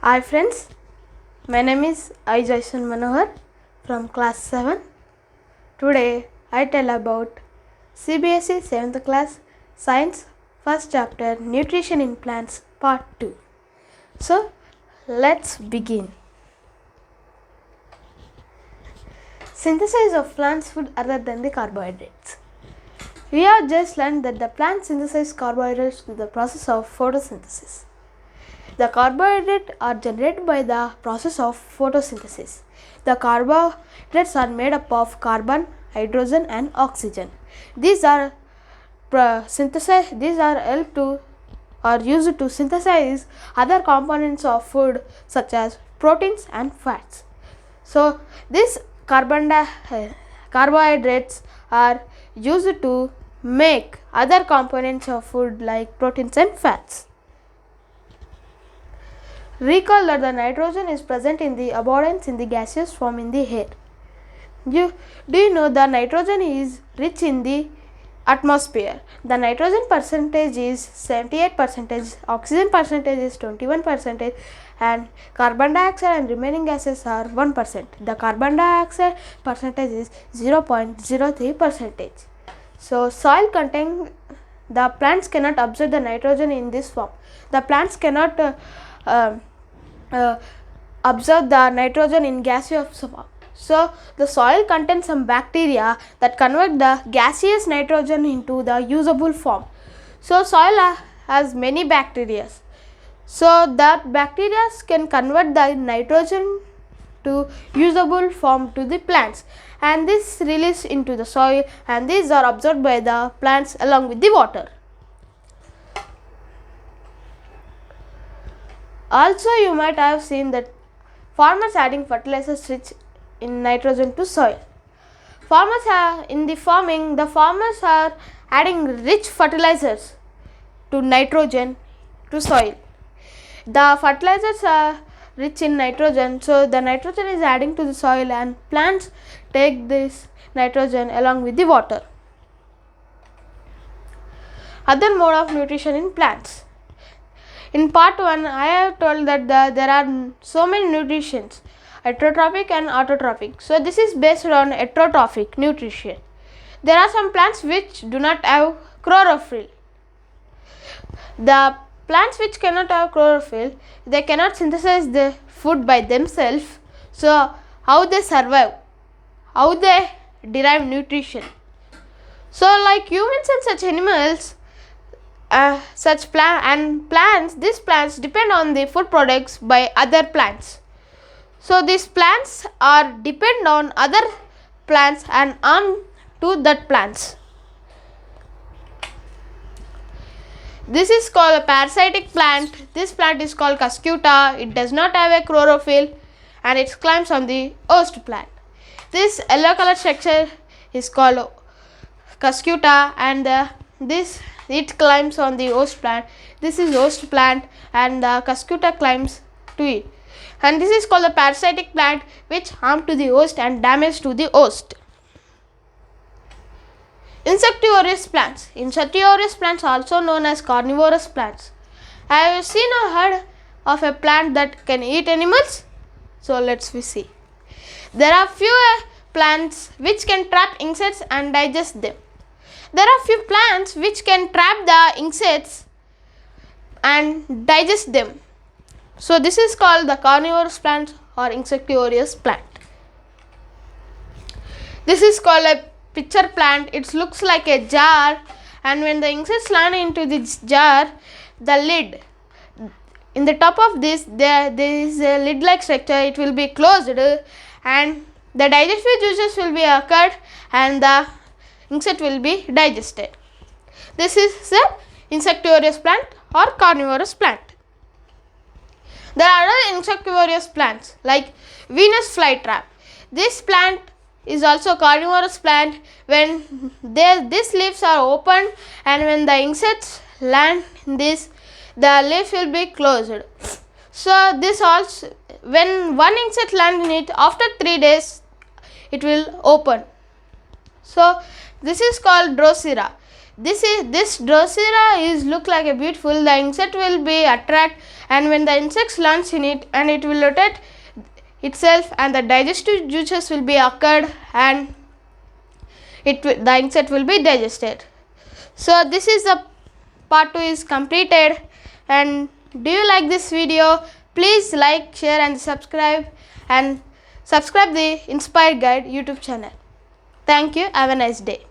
Hi friends, my name is Jason Manohar from class 7. Today I tell about CBSE 7th class Science first chapter Nutrition in Plants part 2. So let's begin. Synthesis of plants food other than the carbohydrates. We have just learned that the plant synthesize carbohydrates through the process of photosynthesis. The carbohydrates are generated by the process of photosynthesis. The carbohydrates are made up of carbon, hydrogen and oxygen. These are used to synthesize other components of food such as proteins and fats. So these carbohydrates are used to make other components of food like proteins and fats. Recall that the nitrogen is present in the abundance in the gaseous form in the air. Do you know the nitrogen is rich in the atmosphere? The nitrogen percentage is 78%, oxygen percentage is 21%, and carbon dioxide and remaining gases are 1%. The carbon dioxide percentage is 0.03%. So soil contain the plants cannot absorb the nitrogen in this form. The plants cannot absorb the nitrogen in gaseous form. So the soil contains some bacteria that convert the gaseous nitrogen into the usable form. So soil has many bacteria. So that bacteria can convert the nitrogen to usable form to the plants, and this released into the soil, and these are absorbed by the plants along with the water. Also, you might have seen that farmers adding fertilizers rich in nitrogen to soil. In the farming, the farmers are adding rich fertilizers to nitrogen to soil. The fertilizers are rich in nitrogen, so the nitrogen is adding to the soil, and plants take this nitrogen along with the water. Other mode of nutrition in plants. In part 1, I have told that there are so many nutritions, heterotrophic and autotrophic. So this is based on heterotrophic nutrition. There are some plants which do not have chlorophyll. The plants which cannot have chlorophyll, they cannot synthesize the food by themselves. So how they survive? How they derive nutrition? So like humans and such animals, these plants depend on the food products by other plants. So these plants are depend on other plants and arm to that plants. This is called a parasitic plant. This plant is called Kothakota. It does not have a chlorophyll and it climbs on the host plant. This yellow color structure is called Kothakota, and it climbs on the host plant. This is host plant, and the Kothakota climbs to it. And this is called the parasitic plant, which harm to the host and damage to the host. Insectivorous plants. Insectivorous plants are also known as carnivorous plants. Have you seen or heard of a plant that can eat animals? So let's see. There are few plants which can trap insects and digest them. There are few plants which can trap the insects and digest them. So this is called the carnivorous plant or insectivorous plant. This is called a pitcher plant. It looks like a jar, and when the insects land into this jar, the lid in the top of this, there is a lid like structure. It will be closed and the digestive juices will be occurred and the insect will be digested. This is the insectivorous plant or carnivorous plant. There are other insectivorous plants like Venus flytrap. This plant is also carnivorous plant. When these leaves are opened and when the insects land in this, the leaf will be closed. So this also, when one insect lands in it, after 3 days it will open. So this is called Drosera. this Drosera is look like a beautiful. The insect will be attract, and when the insect lands in it, and it will rotate itself, and the digestive juices will be occurred, and the insect will be digested. So this is the part 2 is completed. And do you like this video? Please like, share and subscribe, and subscribe the Inspired Guide YouTube channel. Thank you. Have a nice day.